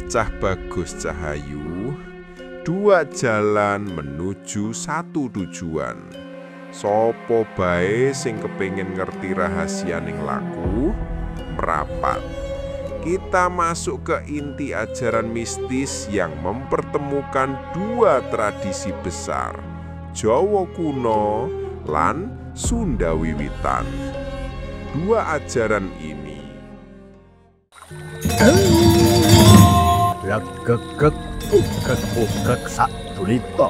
Cah Bagus Cahayu, dua jalan menuju satu tujuan. Sopo bae sing kepengin ngerti rahasianing laku, merapat. Kita masuk ke inti ajaran mistis yang mempertemukan dua tradisi besar, Jawa kuno lan Sunda wiwitan. Dua ajaran ini Ugek saturita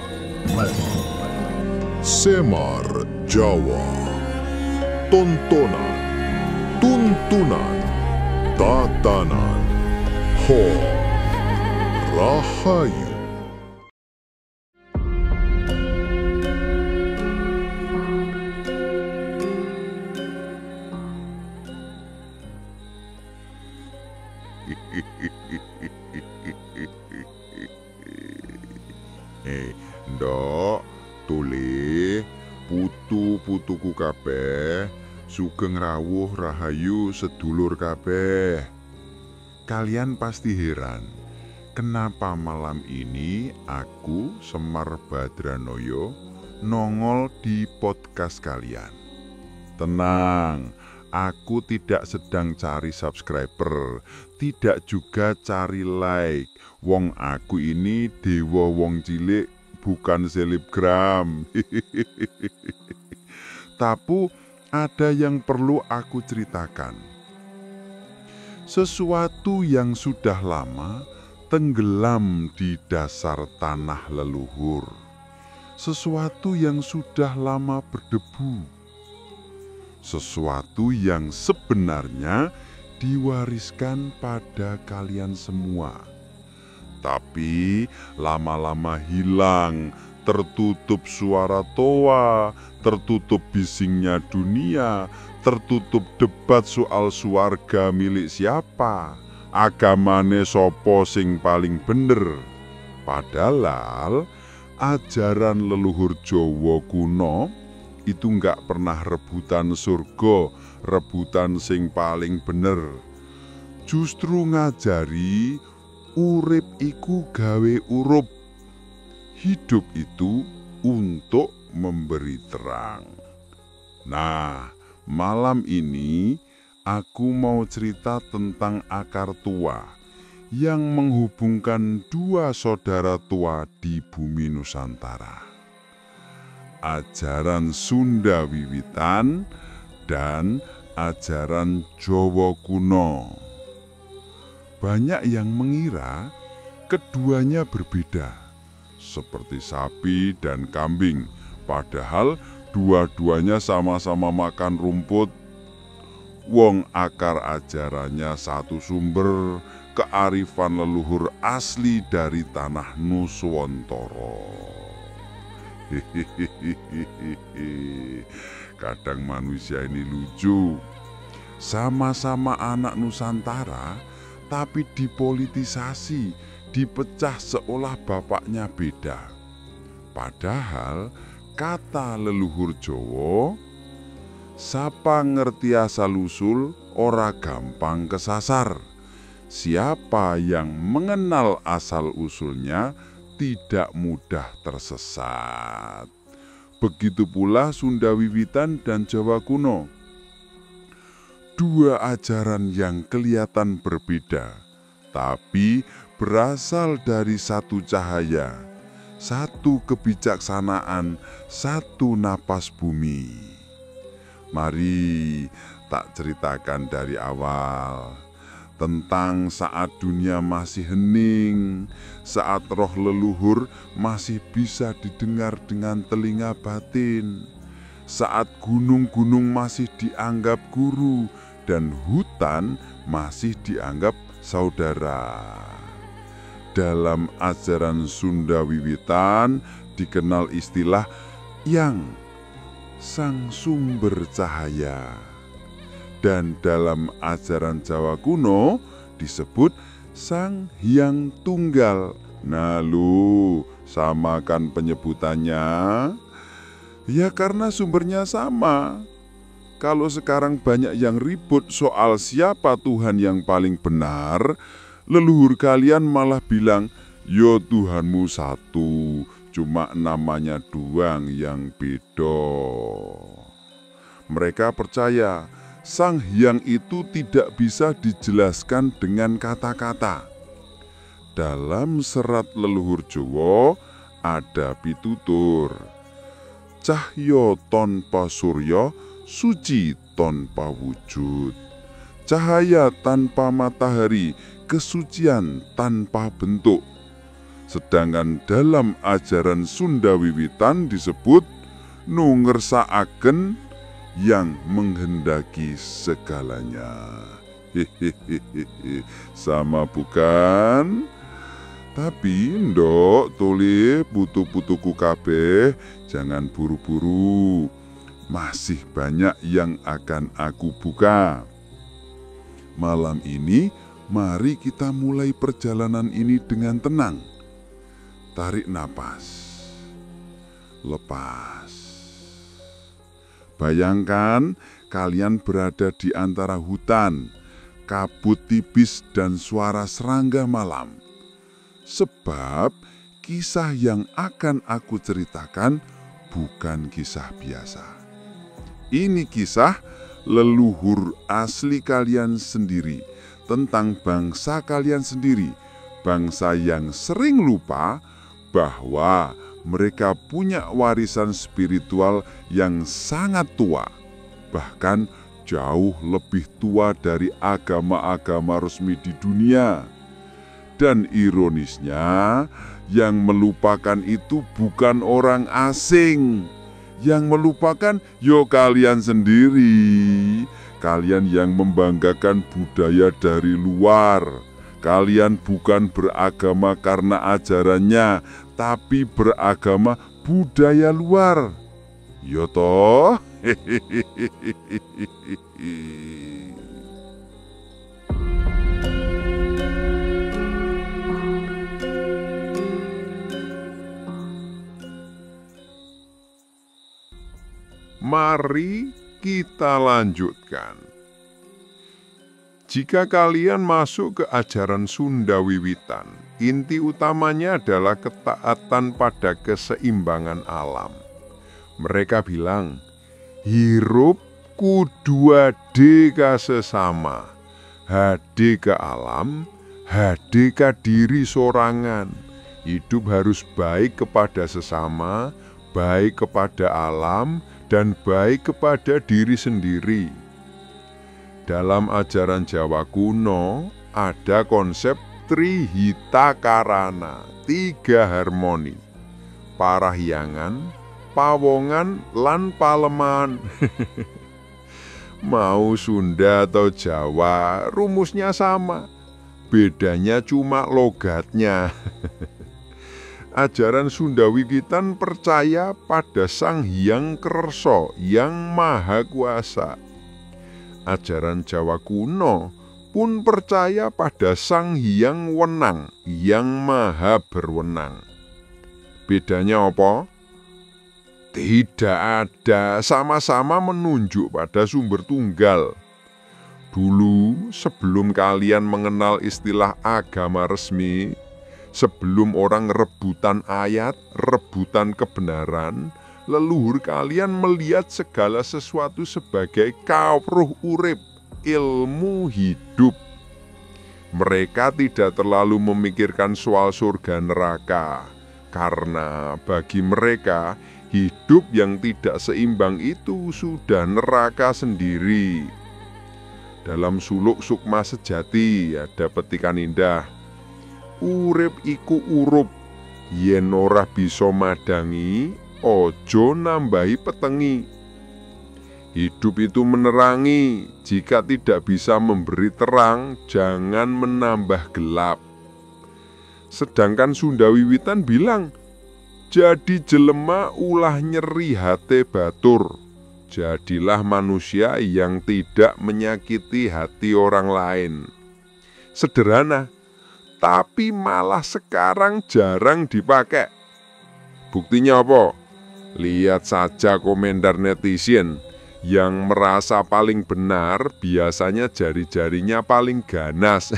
Semar Jawa, tontonan, tuntunan, tatanan, ho, rahayu. Ndok, tule, putu-putuku kabeh, sugeng rawuh rahayu sedulur kabeh. Kalian pasti heran, kenapa malam ini aku, Semar Badranoyo, nongol di podcast kalian. Tenang, aku tidak sedang cari subscriber, tidak juga cari like. Wong aku ini dewa wong cilik, bukan selebgram. Tapi ada yang perlu aku ceritakan. Sesuatu yang sudah lama tenggelam di dasar tanah leluhur. Sesuatu yang sudah lama berdebu. Sesuatu yang sebenarnya diwariskan pada kalian semua. Tapi lama-lama hilang, tertutup suara toa, tertutup bisingnya dunia, tertutup debat soal suarga milik siapa, agamane sopo sing paling bener. Padahal ajaran leluhur Jawa kuno itu nggak pernah rebutan surga, rebutan sing paling bener. Justru ngajari urip iku gawe urup. Hidup itu untuk memberi terang. Nah, malam ini aku mau cerita tentang akar tua yang menghubungkan dua saudara tua di bumi Nusantara. Ajaran Sunda wiwitan dan ajaran Jawa kuno. Banyak yang mengira keduanya berbeda, seperti sapi dan kambing, padahal dua-duanya sama-sama makan rumput. Wong akar ajarannya satu sumber, kearifan leluhur asli dari tanah Nuswantara. Kadang manusia ini lucu, sama-sama anak Nusantara, tapi dipolitisasi, dipecah seolah bapaknya beda. Padahal kata leluhur Jawa, sapa ngerti asal-usul ora gampang kesasar. Siapa yang mengenal asal-usulnya tidak mudah tersesat. Begitu pula Sunda wiwitan dan Jawa kuno. Dua ajaran yang kelihatan berbeda, tapi berasal dari satu cahaya, satu kebijaksanaan, satu napas bumi. Mari tak ceritakan dari awal tentang saat dunia masih hening, saat roh leluhur masih bisa didengar dengan telinga batin, saat gunung-gunung masih dianggap guru dan hutan masih dianggap saudara. Dalam ajaran Sunda wiwitan dikenal istilah yang sang sumber cahaya. Dan dalam ajaran Jawa kuno disebut Sang Hyang Tunggal. Nah lu, samakan penyebutannya. Ya karena sumbernya sama. Kalau sekarang banyak yang ribut soal siapa Tuhan yang paling benar, leluhur kalian malah bilang, "Yo Tuhanmu satu, cuma namanya doang yang beda." Mereka percaya Sang Hyang itu tidak bisa dijelaskan dengan kata-kata. Dalam serat leluhur Jawa ada pitutur, "Cahya tanpa surya, suci tanpa wujud. Cahaya tanpa matahari, kesucian tanpa bentuk." Sedangkan dalam ajaran Sunda Wiwitan disebut nu ngersakaken yang menghendaki segalanya. Hehehe, sama bukan? Tapi ndok tuli putu-putuku kabeh, jangan buru-buru. Masih banyak yang akan aku buka. Malam ini mari kita mulai perjalanan ini dengan tenang. Tarik napas, lepas. Bayangkan kalian berada di antara hutan, kabut tipis dan suara serangga malam. Sebab kisah yang akan aku ceritakan bukan kisah biasa. Ini kisah leluhur asli kalian sendiri, tentang bangsa kalian sendiri, bangsa yang sering lupa bahwa mereka punya warisan spiritual yang sangat tua, bahkan jauh lebih tua dari agama-agama resmi di dunia. Dan ironisnya, yang melupakan itu bukan orang asing. Yang melupakan yo kalian sendiri. Kalian yang membanggakan budaya dari luar. Kalian bukan beragama karena ajarannya, tapi beragama budaya luar. Yo toh? Mari kita lanjutkan. Jika kalian masuk ke ajaran Sunda Wiwitan, inti utamanya adalah ketaatan pada keseimbangan alam. Mereka bilang, hirup kudu hade ka sesama, hade ke alam, hade ka diri sorangan. Hidup harus baik kepada sesama, baik kepada alam, dan baik kepada diri sendiri. Dalam ajaran Jawa kuno, ada konsep Trihita Karana, 3 harmoni, parahyangan, pawongan, lan paleman. Mau Sunda atau Jawa, rumusnya sama. Bedanya cuma logatnya. Ajaran Sunda Wiwitan percaya pada Sang Hyang Kersa yang maha kuasa. Ajaran Jawa kuno pun percaya pada Sang Hyang Wenang yang maha berwenang. Bedanya apa? Tidak ada, sama-sama menunjuk pada sumber tunggal. Dulu sebelum kalian mengenal istilah agama resmi, sebelum orang rebutan ayat, rebutan kebenaran, leluhur kalian melihat segala sesuatu sebagai kawruh urip, ilmu hidup. Mereka tidak terlalu memikirkan soal surga neraka, karena bagi mereka hidup yang tidak seimbang itu sudah neraka sendiri. Dalam suluk Sukma Sejati ada petikan indah, urip iku urup, yen ora bisa madangi, ojo nambahi petengi. Hidup itu menerangi, jika tidak bisa memberi terang, jangan menambah gelap. Sedangkan Sunda Wiwitan bilang, jadi jelema ulah nyeri hati batur. Jadilah manusia yang tidak menyakiti hati orang lain. Sederhana, tapi malah sekarang jarang dipakai. Buktinya apa? Lihat saja komentar netizen. Yang merasa paling benar biasanya jari-jarinya paling ganas.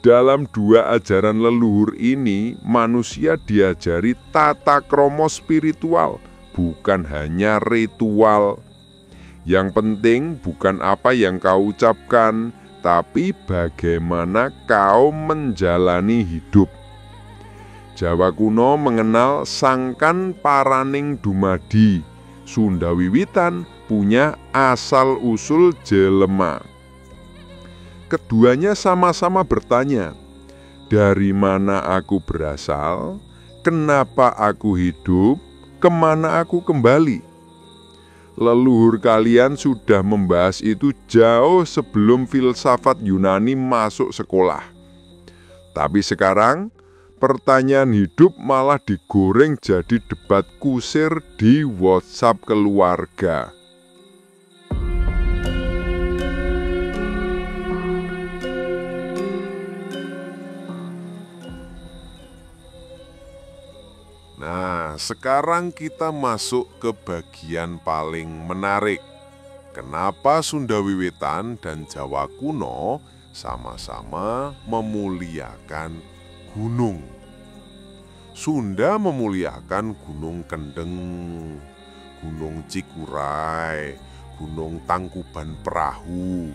Dalam dua ajaran leluhur ini, manusia diajari tata krama spiritual, bukan hanya ritual. Yang penting bukan apa yang kau ucapkan, tapi bagaimana kau menjalani hidup. Jawa kuno mengenal sangkan paraning dumadi. Sunda wiwitan punya asal-usul jelema. Keduanya sama-sama bertanya, dari mana aku berasal, kenapa aku hidup, kemana aku kembali. Leluhur kalian sudah membahas itu jauh sebelum filsafat Yunani masuk sekolah. Tapi sekarang, pertanyaan hidup malah digoreng jadi debat kusir di WhatsApp keluarga. Nah, sekarang kita masuk ke bagian paling menarik. Kenapa Sunda Wiwitan dan Jawa kuno sama-sama memuliakan gunung? Sunda memuliakan Gunung Kendeng, Gunung Cikuray, Gunung Tangkuban Perahu.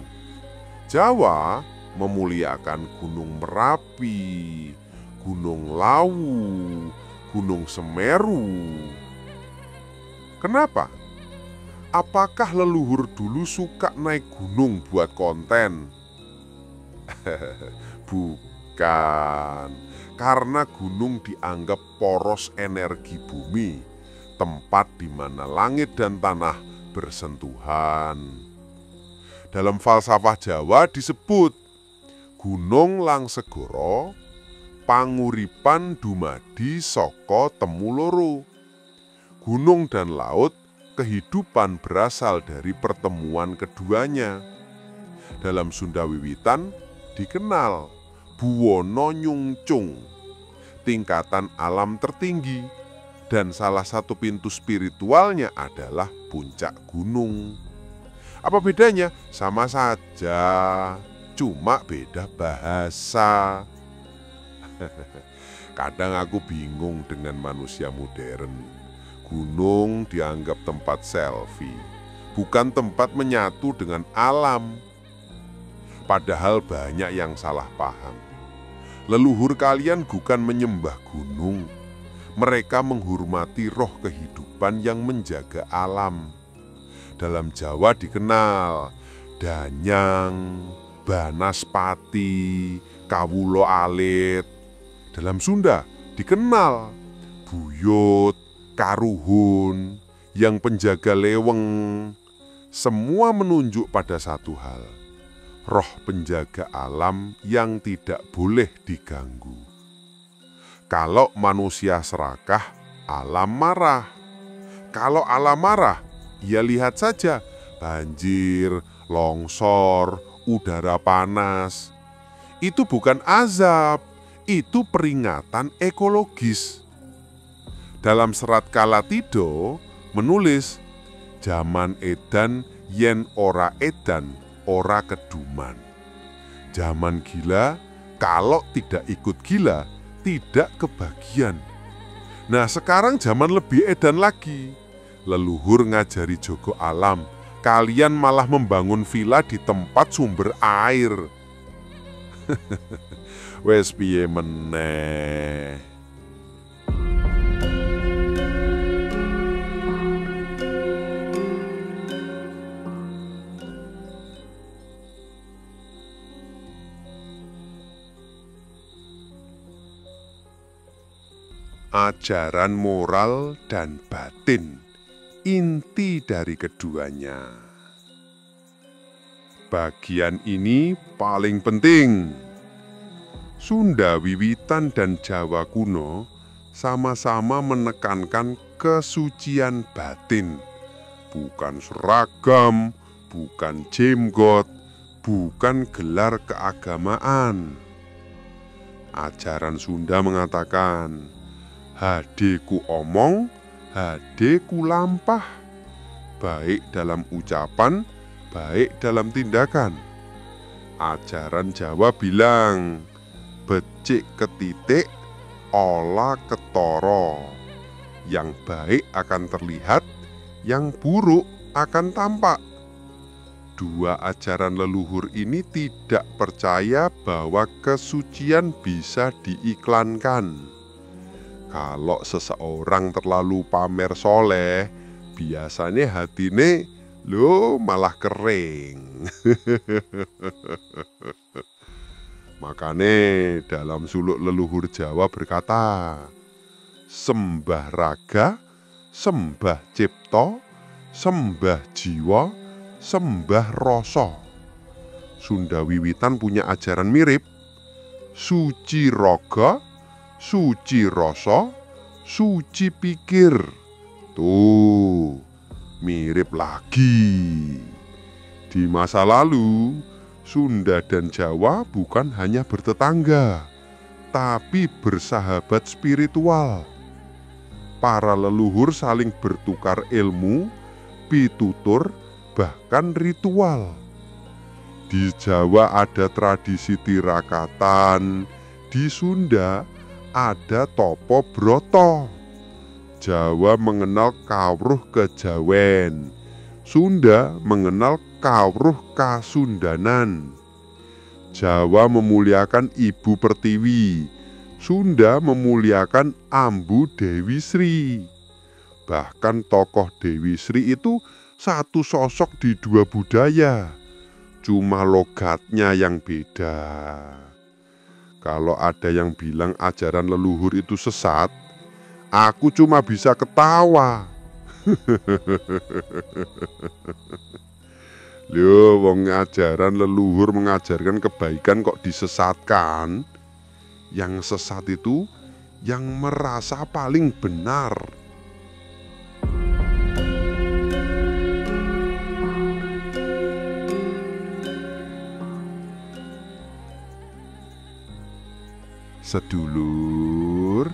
Jawa memuliakan Gunung Merapi, Gunung Lawu, Gunung Semeru. Kenapa? Apakah leluhur dulu suka naik gunung buat konten? Bukan. Karena gunung dianggap poros energi bumi, tempat di mana langit dan tanah bersentuhan. Dalam falsafah Jawa disebut Gunung Langsegoro panguripan dumadi saka temu loro. Gunung dan laut, kehidupan berasal dari pertemuan keduanya. Dalam Sunda Wiwitan dikenal Buwono Nyungcung, tingkatan alam tertinggi, dan salah satu pintu spiritualnya adalah puncak gunung. Apa bedanya? Sama saja, cuma beda bahasa. Kadang aku bingung dengan manusia modern. Gunung dianggap tempat selfie, bukan tempat menyatu dengan alam. Padahal banyak yang salah paham. Leluhur kalian bukan menyembah gunung. Mereka menghormati roh kehidupan yang menjaga alam. Dalam Jawa dikenal Danyang, Banaspati, Kawulo Alit. Dalam Sunda dikenal Buyut, Karuhun, yang penjaga leweng. Semua menunjuk pada satu hal, roh penjaga alam yang tidak boleh diganggu. Kalau manusia serakah, alam marah. Kalau alam marah, ya lihat saja, banjir, longsor, udara panas. Itu bukan azab, itu peringatan ekologis. Dalam serat Kalatido menulis, jaman edan yen ora edan, ora keduman. Zaman gila, kalau tidak ikut gila, tidak kebagian. Nah, sekarang zaman lebih edan lagi. Leluhur ngajari jogo alam, kalian malah membangun villa di tempat sumber air. Wes piye meneh. Ajaran moral dan batin, inti dari keduanya. Bagian ini paling penting. Sunda Wiwitan dan Jawa kuno sama-sama menekankan kesucian batin. Bukan seragam, bukan jenggot, bukan gelar keagamaan. Ajaran Sunda mengatakan, hade ku omong, hade ku lampah. Baik dalam ucapan, baik dalam tindakan. Ajaran Jawa bilang, cik ketitik ola ketara. Yang baik akan terlihat, yang buruk akan tampak. Dua ajaran leluhur ini tidak percaya bahwa kesucian bisa diiklankan. Kalau seseorang terlalu pamer soleh, biasanya hatine malah kering. Makanya dalam suluk leluhur Jawa berkata, sembah raga, sembah cipta, sembah jiwa, sembah rasa. Sunda Wiwitan punya ajaran mirip. Suci raga, suci rasa, suci pikir. Tuh, mirip lagi. Di masa lalu, Sunda dan Jawa bukan hanya bertetangga, tapi bersahabat spiritual. Para leluhur saling bertukar ilmu, pitutur, bahkan ritual. Di Jawa ada tradisi tirakatan, di Sunda ada topo broto. Jawa mengenal kawruh kejawen, Sunda mengenal kawruh kasundanan. Jawa memuliakan Ibu Pertiwi, Sunda memuliakan Ambu Dewi Sri. Bahkan tokoh Dewi Sri itu satu sosok di dua budaya, cuma logatnya yang beda. Kalau ada yang bilang ajaran leluhur itu sesat, aku cuma bisa ketawa. Loh, wong ajaran leluhur mengajarkan kebaikan kok disesatkan? Yang sesat itu yang merasa paling benar. Sedulur,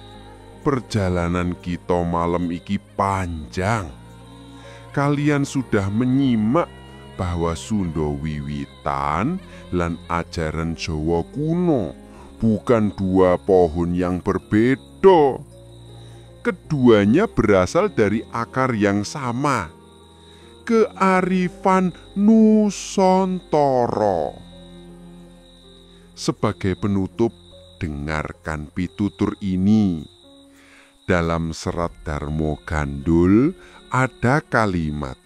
perjalanan kita malam iki panjang. Kalian sudah menyimak bahwa Sunda Wiwitan lan ajaran Jawa kuno bukan dua pohon yang berbeda. Keduanya berasal dari akar yang sama, kearifan Nusantara. Sebagai penutup, dengarkan pitutur ini. Dalam serat Darmo Gandul ada kalimat,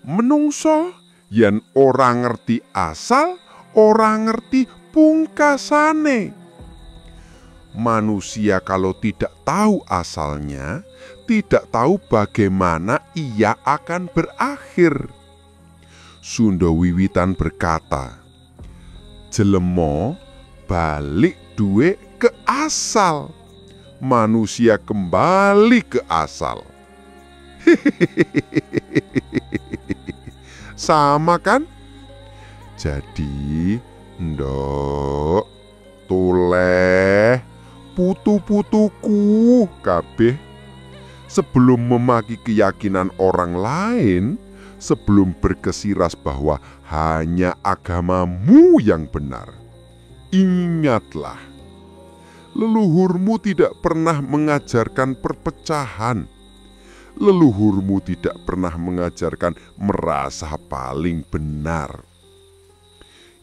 menungso yen ora ngerti asal, ora ngerti pungkasane. Manusia kalau tidak tahu asalnya, tidak tahu bagaimana ia akan berakhir. Sunda Wiwitan berkata, jelema balik duwe ke asal, manusia kembali ke asal. Sama kan? Jadi, ndok, toleh, putu-putuku kabeh, sebelum memaki keyakinan orang lain, sebelum berkesiras bahwa hanya agamamu yang benar, ingatlah, leluhurmu tidak pernah mengajarkan perpecahan. Leluhurmu tidak pernah mengajarkan merasa paling benar.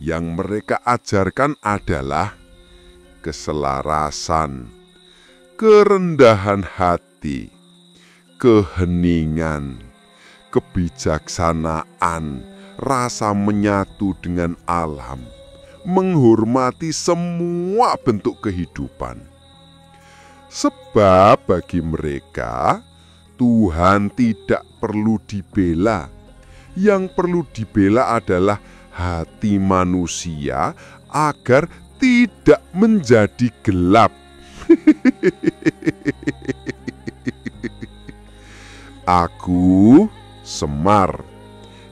Yang mereka ajarkan adalah keselarasan, kerendahan hati, keheningan, kebijaksanaan, rasa menyatu dengan alam, menghormati semua bentuk kehidupan. Sebab bagi mereka, Tuhan tidak perlu dibela. Yang perlu dibela adalah hati manusia agar tidak menjadi gelap. Aku, Semar,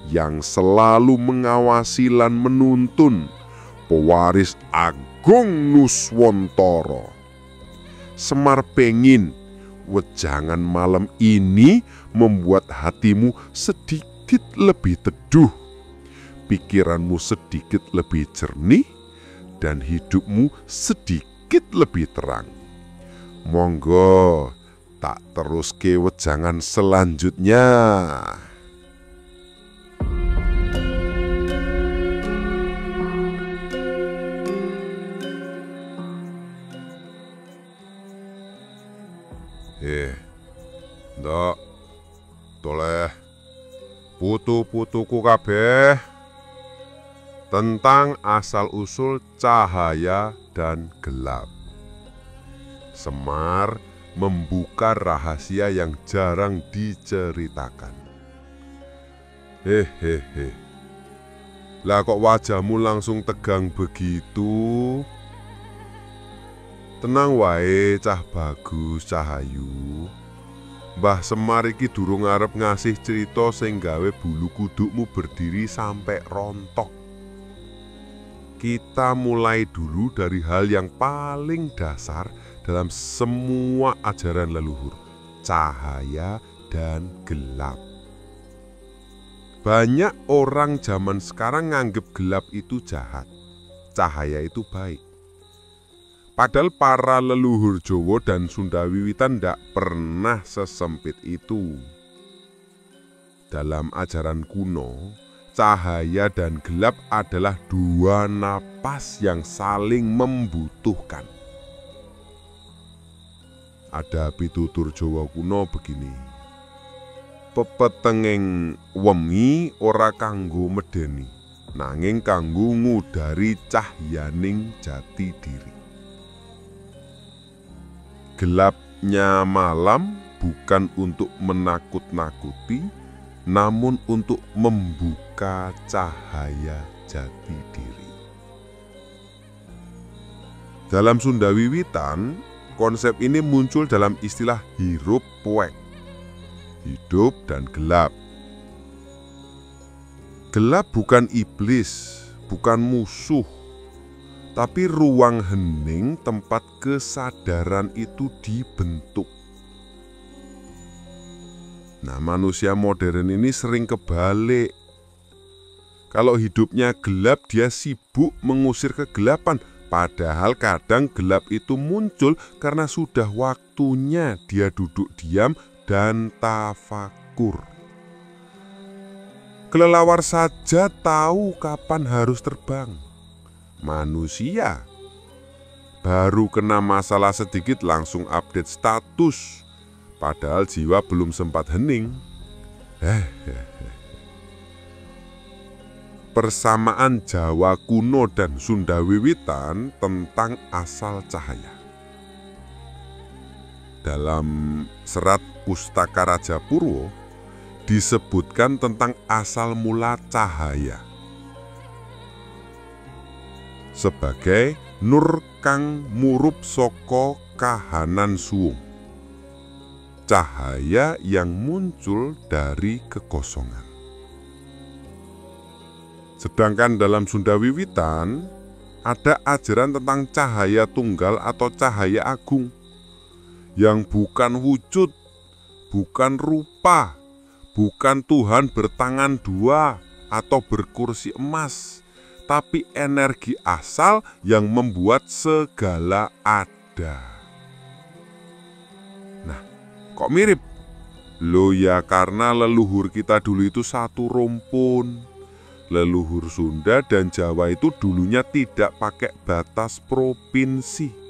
yang selalu mengawasi lan menuntun, pewaris agung Nuswantara. Semar pengin wejangan malam ini membuat hatimu sedikit lebih teduh, pikiranmu sedikit lebih jernih, dan hidupmu sedikit lebih terang. Monggo tak teruske wejangan selanjutnya. Ndak, toleh putu-putuku kabeh tentang asal-usul cahaya dan gelap. Semar membuka rahasia yang jarang diceritakan. Hehehe. Lah kok wajahmu langsung tegang begitu? Tenang wae cah Bagus Cahayu. Mbah Semar iki durung arep ngasih cerita sing gawe bulu kudukmu berdiri sampai rontok. Kita mulai dulu dari hal yang paling dasar dalam semua ajaran leluhur, cahaya dan gelap. Banyak orang zaman sekarang nganggep gelap itu jahat, cahaya itu baik. Padahal para leluhur Jawa dan Sunda wiwitan ndak pernah sesempit itu. Dalam ajaran kuno, cahaya dan gelap adalah dua napas yang saling membutuhkan. Ada pitutur Jawa kuno begini. Pepetenging wengi ora kanggo medeni, nanging kanggo ngudari cahyaning jati diri. Gelapnya malam bukan untuk menakut-nakuti, namun untuk membuka cahaya jati diri. Dalam Sunda wiwitan, konsep ini muncul dalam istilah hirup poek, hidup dan gelap. Gelap bukan iblis, bukan musuh, tapi ruang hening tempat kesadaran itu dibentuk. Nah, manusia modern ini sering kebalik. Kalau hidupnya gelap, dia sibuk mengusir kegelapan. Padahal kadang gelap itu muncul karena sudah waktunya dia duduk diam dan tafakur. Kelelawar saja tahu kapan harus terbang. Manusia baru kena masalah sedikit langsung update status, padahal jiwa belum sempat hening. Persamaan Jawa kuno dan Sunda wiwitan tentang asal cahaya. Dalam serat Pustaka Raja Purwo disebutkan tentang asal mula cahaya sebagai nur kang murup saka kahanan suwung, cahaya yang muncul dari kekosongan. Sedangkan dalam Sunda wiwitan ada ajaran tentang cahaya tunggal atau cahaya agung yang bukan wujud, bukan rupa, bukan Tuhan bertangan dua atau berkursi emas, tapi energi asal yang membuat segala ada. Nah, kok mirip? Loh ya, karena leluhur kita dulu itu satu rumpun. Leluhur Sunda dan Jawa itu dulunya tidak pakai batas provinsi.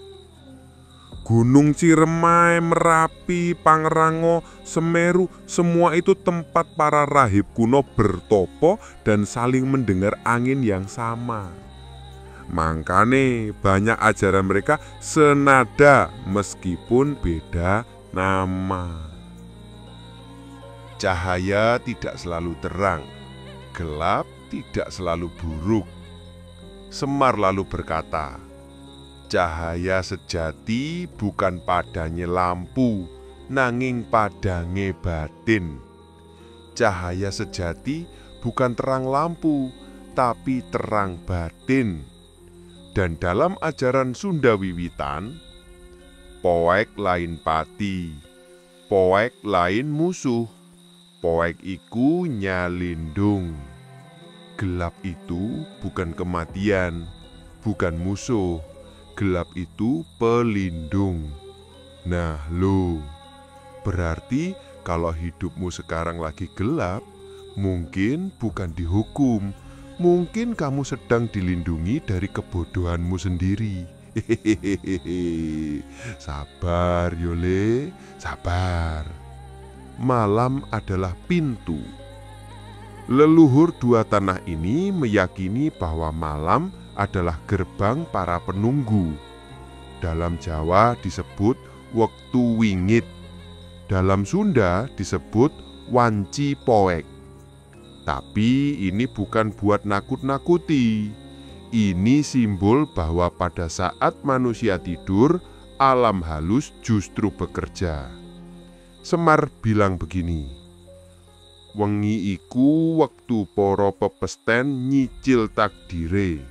Gunung Ciremai, Merapi, Pangrango, Semeru, semua itu tempat para rahib kuno bertopo dan saling mendengar angin yang sama. Makanya banyak ajaran mereka senada meskipun beda nama. Cahaya tidak selalu terang, gelap tidak selalu buruk. Semar lalu berkata, cahaya sejati bukan padanya lampu, nanging padange batin. Cahaya sejati bukan terang lampu, tapi terang batin. Dan dalam ajaran Sunda wiwitan, poek lain pati, poek lain musuh, poek iku nyalindung. Gelap itu bukan kematian, bukan musuh, gelap itu pelindung. Nah lo, berarti kalau hidupmu sekarang lagi gelap, mungkin bukan dihukum, mungkin kamu sedang dilindungi dari kebodohanmu sendiri. Hehehe. Sabar Yole, sabar. Malam adalah pintu. Leluhur dua tanah ini meyakini bahwa malam adalah gerbang para penunggu. Dalam Jawa disebut wektu wingit. Dalam Sunda disebut wanci poek. Tapi ini bukan buat nakut-nakuti. Ini simbol bahwa pada saat manusia tidur, alam halus justru bekerja. Semar bilang begini, wengi iku wektu para pepesten nyicil takdire.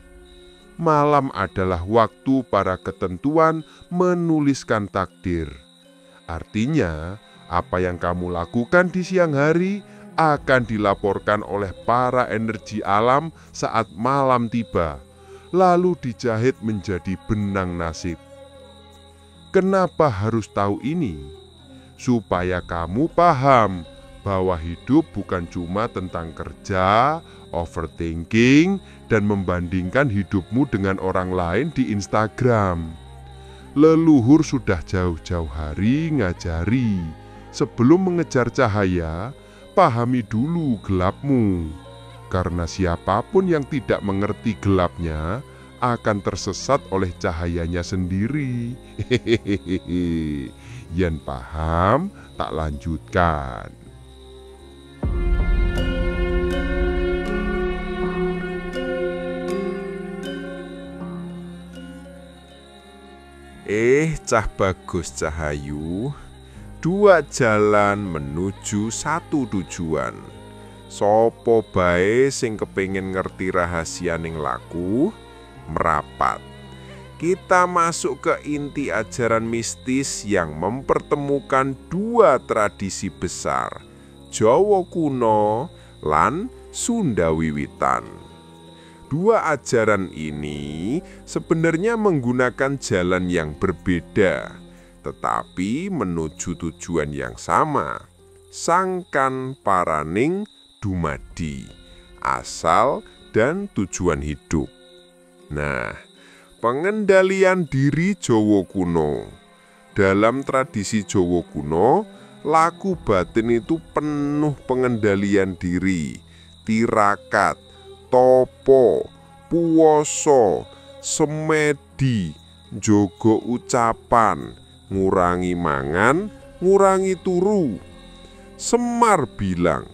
Malam adalah waktu para ketentuan menuliskan takdir. Artinya, apa yang kamu lakukan di siang hari akan dilaporkan oleh para energi alam saat malam tiba, lalu dijahit menjadi benang nasib. Kenapa harus tahu ini? Supaya kamu paham bahwa hidup bukan cuma tentang kerja, overthinking, dan membandingkan hidupmu dengan orang lain di Instagram. Leluhur sudah jauh-jauh hari ngajari, sebelum mengejar cahaya, pahami dulu gelapmu. Karena siapapun yang tidak mengerti gelapnya akan tersesat oleh cahayanya sendiri. Hehehe. Yen paham, tak lanjutkan. Cah bagus Cahayu, dua jalan menuju satu tujuan. Sopo bae sing kepengin ngerti rahasia ning laku, merapat. Kita masuk ke inti ajaran mistis yang mempertemukan dua tradisi besar, Jawa kuno lan Sunda wiwitan. Dua ajaran ini sebenarnya menggunakan jalan yang berbeda, tetapi menuju tujuan yang sama, sangkan paraning dumadi, asal dan tujuan hidup. Nah, pengendalian diri Jawa kuno. Dalam tradisi Jawa kuno, laku batin itu penuh pengendalian diri, tirakat, topo, puwoso, semedi, njogo ucapan, ngurangi mangan, ngurangi turu. Semar bilang,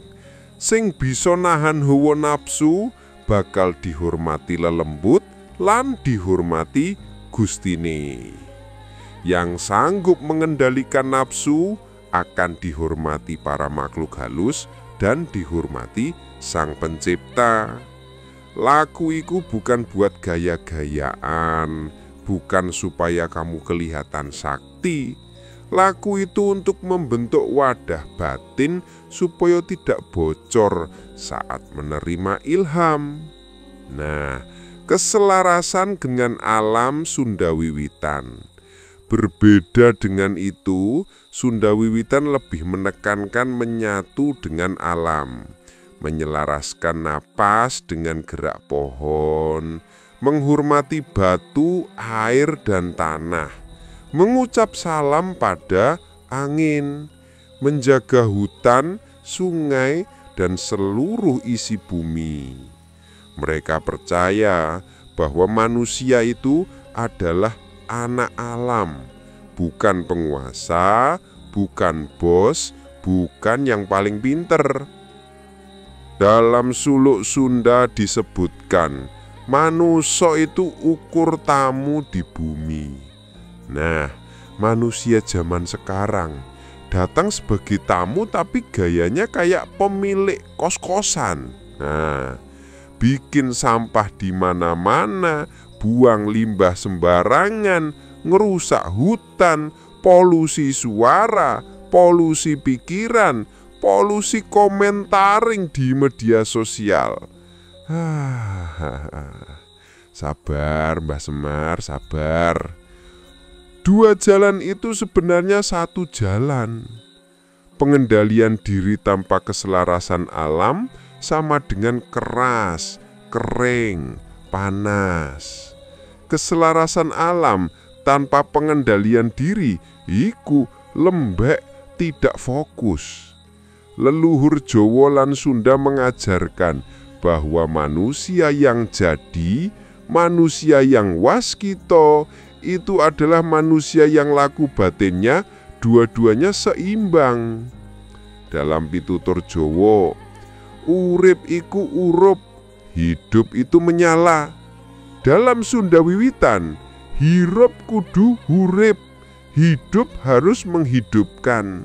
sing bisa nahan hawa nafsu bakal dihormati lelembut lan dihormati Gustine. Yang sanggup mengendalikan nafsu akan dihormati para makhluk halus dan dihormati Sang Pencipta. Laku iku bukan buat gaya-gayaan, bukan supaya kamu kelihatan sakti. Laku itu untuk membentuk wadah batin supaya tidak bocor saat menerima ilham. Nah, keselarasan dengan alam Sunda wiwitan. Berbeda dengan itu, Sunda wiwitan lebih menekankan menyatu dengan alam, menyelaraskan napas dengan gerak pohon, menghormati batu, air, dan tanah, mengucap salam pada angin, menjaga hutan, sungai, dan seluruh isi bumi. Mereka percaya bahwa manusia itu adalah anak alam, bukan penguasa, bukan bos, bukan yang paling pinter. Dalam suluk Sunda disebutkan, manusia itu ukur tamu di bumi. Nah, manusia zaman sekarang datang sebagai tamu tapi gayanya kayak pemilik kos-kosan. Nah, bikin sampah di mana-mana, buang limbah sembarangan, ngerusak hutan, polusi suara, polusi pikiran, polusi komentaring di media sosial. Sabar, Mbah Semar, sabar. Dua jalan itu sebenarnya satu jalan. Pengendalian diri tanpa keselarasan alam sama dengan keras, kering, panas. Keselarasan alam tanpa pengendalian diri iku lembek, tidak fokus. Leluhur Jawa lan Sunda mengajarkan bahwa manusia yang jadi, manusia yang waskita itu adalah manusia yang laku batinnya dua-duanya seimbang. Dalam pitutur Jawa, urip iku urup, hidup itu menyala. Dalam Sunda wiwitan, hirup kudu hurip, hidup harus menghidupkan.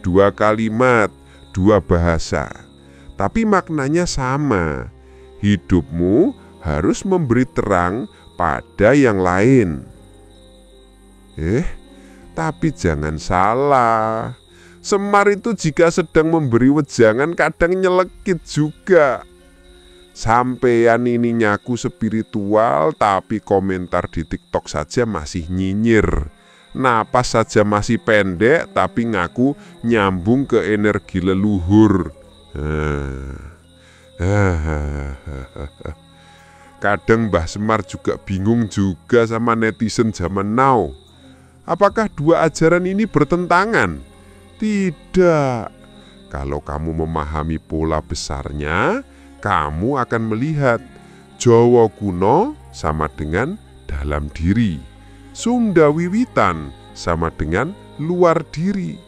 Dua kalimat, dua bahasa, tapi maknanya sama. Hidupmu harus memberi terang pada yang lain. Tapi jangan salah, Semar itu jika sedang memberi wejangan kadang nyelekit juga. Sampean ini nyaku spiritual tapi komentar di TikTok saja masih nyinyir. Napas saja masih pendek tapi ngaku nyambung ke energi leluhur. Kadang Mbah Semar juga bingung juga sama netizen zaman now. Apakah dua ajaran ini bertentangan? Tidak. Kalau kamu memahami pola besarnya, kamu akan melihat Jawa kuno sama dengan dalam diri, Sunda wiwitan sama dengan luar diri.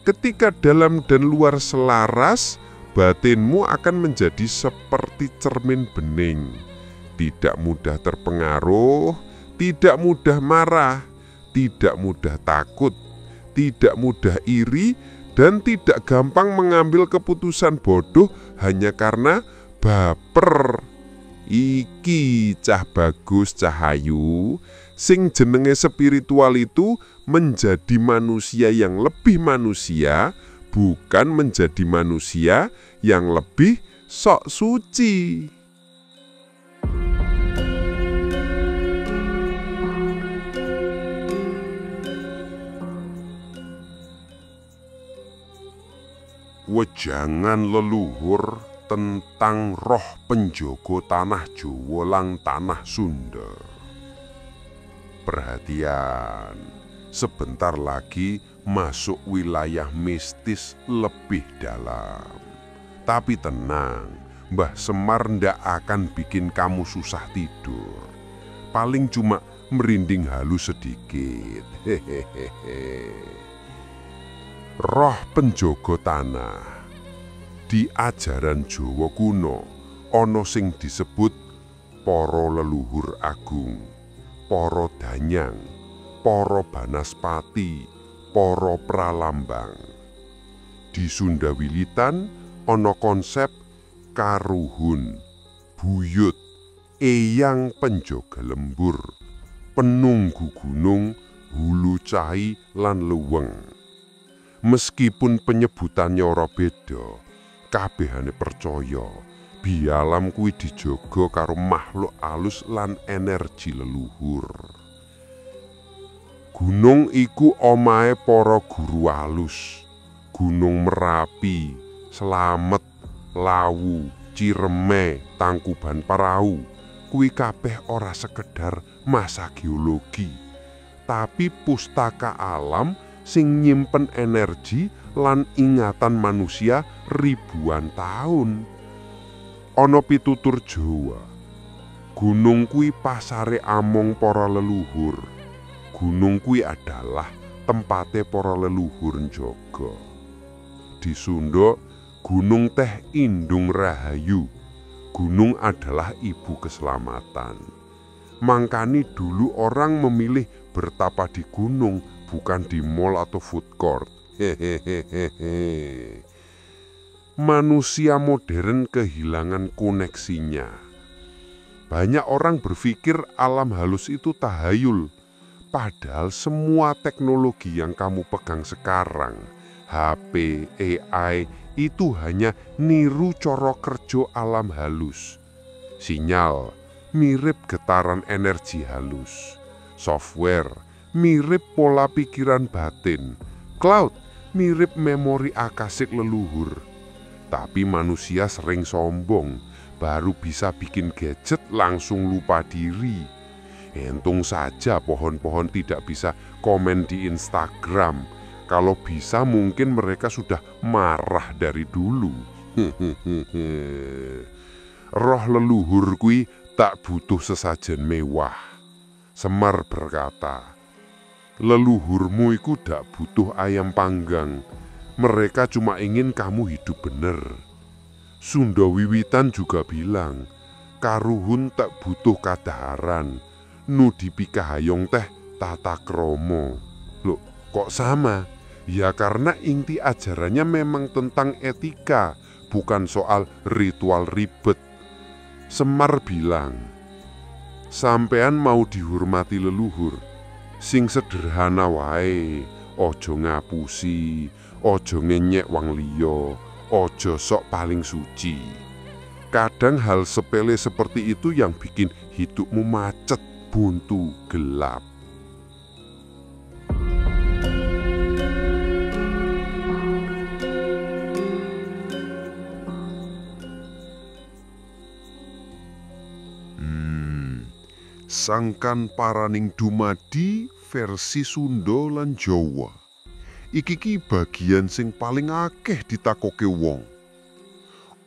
Ketika dalam dan luar selaras, batinmu akan menjadi seperti cermin bening. Tidak mudah terpengaruh, tidak mudah marah, tidak mudah takut, tidak mudah iri, dan tidak gampang mengambil keputusan bodoh hanya karena baper. Iki cah bagus cahayu, sing jenenge spiritual itu menjadi manusia yang lebih manusia, bukan menjadi manusia yang lebih sok suci. Wejangan leluhur tentang roh penjogo tanah Jawa lan tanah Sunda. Perhatian, sebentar lagi masuk wilayah mistis lebih dalam. Tapi tenang, Mbah Semar ndak akan bikin kamu susah tidur. Paling cuma merinding halus sedikit. Roh penjogo tanah. Di ajaran Jawa kuno ana sing disebut para leluhur agung, para danyang, para banaspati, para pralambang. Di Sunda wiwitan ana konsep karuhun, buyut, eyang penjaga lembur, penunggu gunung, hulu cai lan luweng. Meskipun penyebutannya ora beda, kabehane percaya bialam kuwi dijaga karo makhluk alus lan energi leluhur. Gunung iku omahe para guru alus. Gunung Merapi, Slamet, Lawu, Ciremai, Tangkuban Perahu, kuwi kabeh ora sekedar masa geologi, tapi pustaka alam sing nyimpen energi lan ingatan manusia ribuan tahun. Ana pitutur Jawa, gunung kuwi pasare among para leluhur. Gunung kuwi adalah tempate para leluhur njaga. Di Sunda, gunung teh indung rahayu. Gunung adalah ibu keselamatan. Mangkani dulu orang memilih bertapa di gunung, bukan di mall atau food court. Manusia modern kehilangan koneksinya. Banyak orang berpikir alam halus itu tahayul. Padahal semua teknologi yang kamu pegang sekarang, HP, AI, itu hanya niru coro kerja alam halus. Sinyal, mirip getaran energi halus. Software mirip pola pikiran batin. Cloud mirip memori akasik leluhur. Tapi manusia sering sombong, baru bisa bikin gadget langsung lupa diri. Untung saja pohon-pohon tidak bisa komen di Instagram. Kalau bisa mungkin mereka sudah marah dari dulu. Roh leluhur kui tak butuh sesajen mewah. Semar berkata, leluhurmu iku dak butuh ayam panggang. Mereka cuma ingin kamu hidup bener. Sunda Wiwitan juga bilang, karuhun tak butuh kadaharan. Nudipi kahayong teh tata kromo. Loh, kok sama? Ya karena inti ajarannya memang tentang etika, bukan soal ritual ribet. Semar bilang, sampean mau dihormati leluhur, sing sederhana wae, ojo ngapusi, ojo ngenyek wang liya, ojo sok paling suci. Kadang hal sepele seperti itu yang bikin hidupmu macet, buntu, gelap. Sangkan Paraning Dumadi versi Sunda lan Jawa. Iki bagian sing paling akeh ditakoke wong.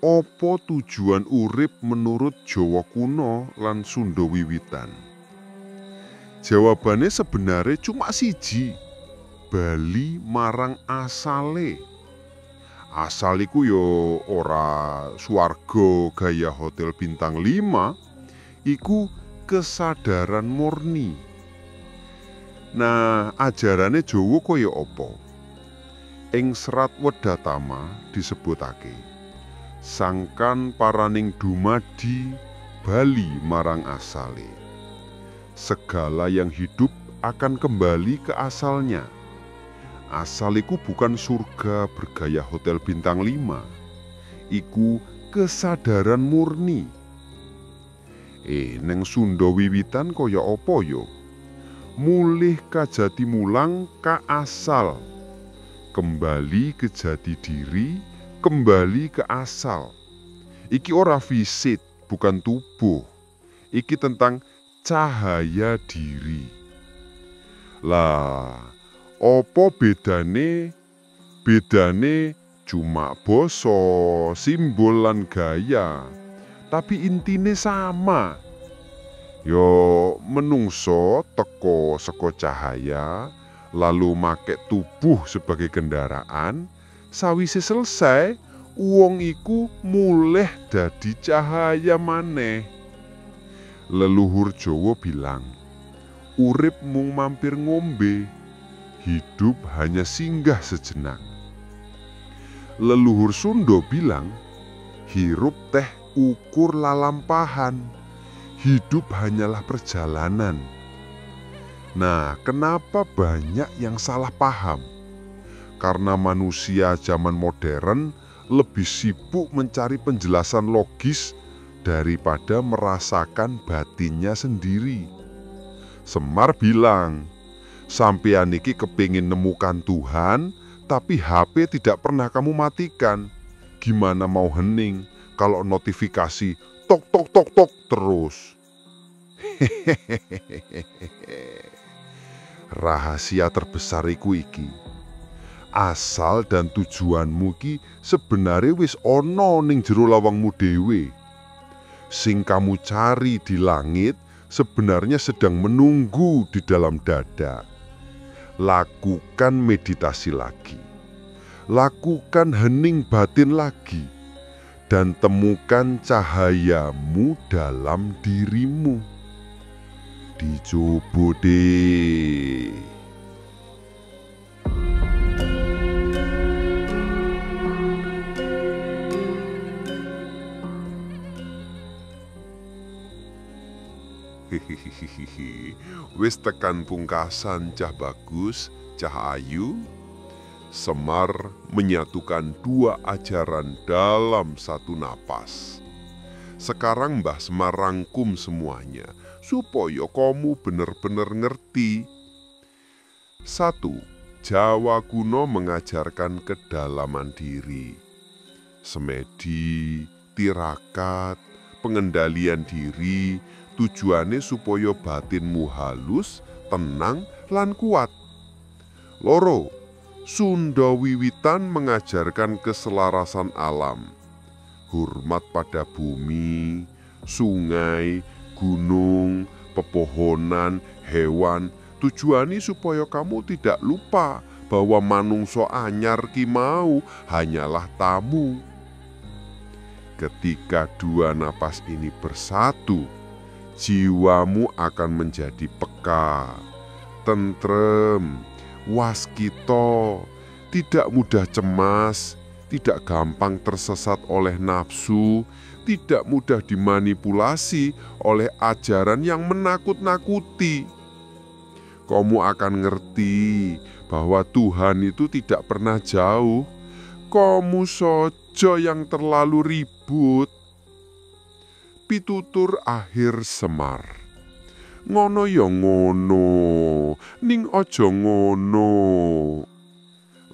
Apa tujuan urip menurut Jawa kuno lan Sunda wiwitan? Jawabannya sebenarnya cuma siji. Bali marang asale. Asal iku yo ora swarga gaya hotel bintang 5, iku kesadaran murni. Nah, ajarane Jawa kaya apa? Ing Serat Wedatama disebutake, sangkan paraning dumadi bali marang asale. Segala yang hidup akan kembali ke asalnya. Asal iku bukan surga bergaya hotel bintang 5. Iku kesadaran murni. Neng Sunda wiwitan kaya apa yo? Mulih ka jati mulang ka asal. Kembali ke jati diri, kembali ke asal. Iki ora fisik, bukan tubuh. Iki tentang cahaya diri. Lah, apa bedane? Bedane cuma basa, simbol lan gaya. Tapi intine sama. Yo menungso teko saka cahaya, lalu make tubuh sebagai kendaraan. Sawise selesai, wong iku mulih dadi cahaya maneh. Leluhur Jawa bilang, urip mung mampir ngombe, hidup hanya singgah sejenak. Leluhur Sunda bilang, hirup teh ukur lalampahan, hidup hanyalah perjalanan. Nah, kenapa banyak yang salah paham? Karena manusia zaman modern lebih sibuk mencari penjelasan logis daripada merasakan batinnya sendiri. Semar bilang, sampean iki kepingin nemukan Tuhan, tapi HP tidak pernah kamu matikan. Gimana mau hening kalau notifikasi tok tok tok tok terus? Rahasia terbesar iku iki. Asal dan tujuanmu ki sebenarnya wis ono ning jero lawangmu dhewe. Sing kamu cari di langit sebenarnya sedang menunggu di dalam dada. Lakukan meditasi lagi. Lakukan hening batin lagi. Dan temukan cahayamu dalam dirimu. Dicoba deh. Wis tekan pungkasan Cah Bagus, Cah Ayu. Semar menyatukan dua ajaran dalam satu napas. Sekarang Mbah Semar rangkum semuanya supaya kamu bener-bener ngerti. 1. Jawa kuno mengajarkan kedalaman diri. Semedi, tirakat, pengendalian diri, tujuannya supaya batinmu halus, tenang, lan kuat. 2. Sunda wiwitan mengajarkan keselarasan alam. Hormat pada bumi, sungai, gunung, pepohonan, hewan. Tujuannya supaya kamu tidak lupa bahwa manungso anyar ki mau hanyalah tamu. Ketika dua napas ini bersatu, jiwamu akan menjadi peka, tentrem, waskito, tidak mudah cemas, tidak gampang tersesat oleh nafsu, tidak mudah dimanipulasi oleh ajaran yang menakut-nakuti. Kamu akan ngerti bahwa Tuhan itu tidak pernah jauh. Kamu sojo yang terlalu ribut. Pitutur akhir Semar. Ngono ya ngono, ning ojo ngono.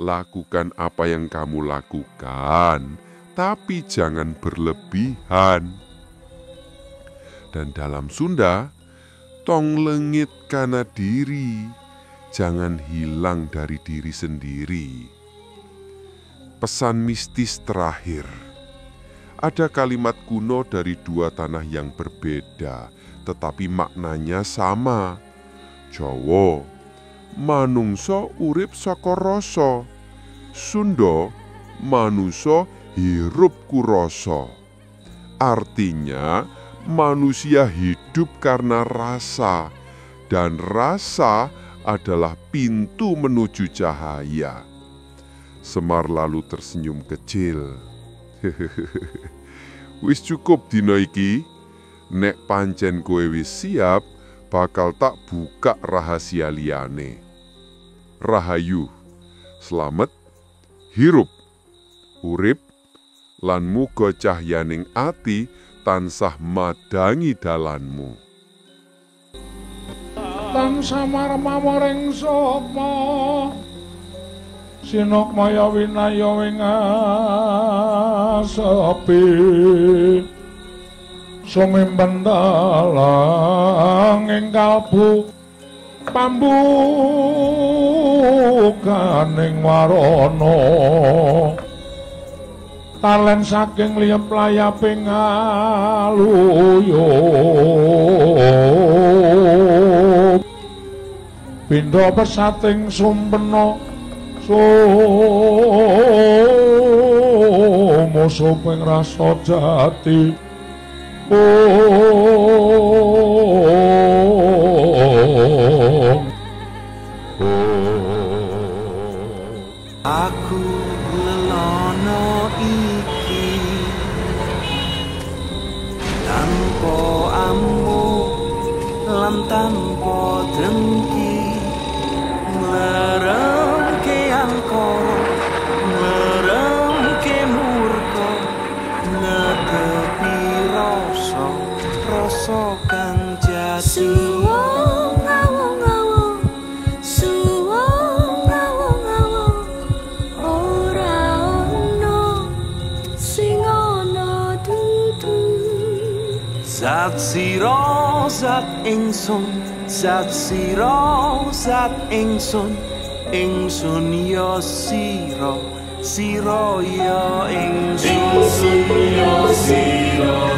Lakukan apa yang kamu lakukan, tapi jangan berlebihan. Dan dalam Sunda, tong lengit kana diri, jangan hilang dari diri sendiri. Pesan mistis terakhir. Ada kalimat kuno dari dua tanah yang berbeda, tetapi maknanya sama. Jawa, manungso urip saka rasa. Sunda, manusia hirup kurasa. Artinya, manusia hidup karena rasa, dan rasa adalah pintu menuju cahaya. Semar lalu tersenyum kecil. Wis cukup dina iki. Nek pancen kowe wis siap, bakal tak buka rahasia liyane. Rahayu, slamet, hirup, urip, lan muga cahyaning ati tansah madangi dalanmu. Tansah marmaring sapa sinok maya winaya wing asepi sumimpen dalang ing kalbu pambukaning warana talen saking liyep layaping aluyup pindha pesating sumpena musuping rasa jati Aku lelono iki tanpa ambu lan tanpa dengki nglerengke angkara nglerengke murka netepi rasa kang jati. Zat sira zat ingsun, zat sira zat ingsun, ingsun ya sira ya ingsun ya sira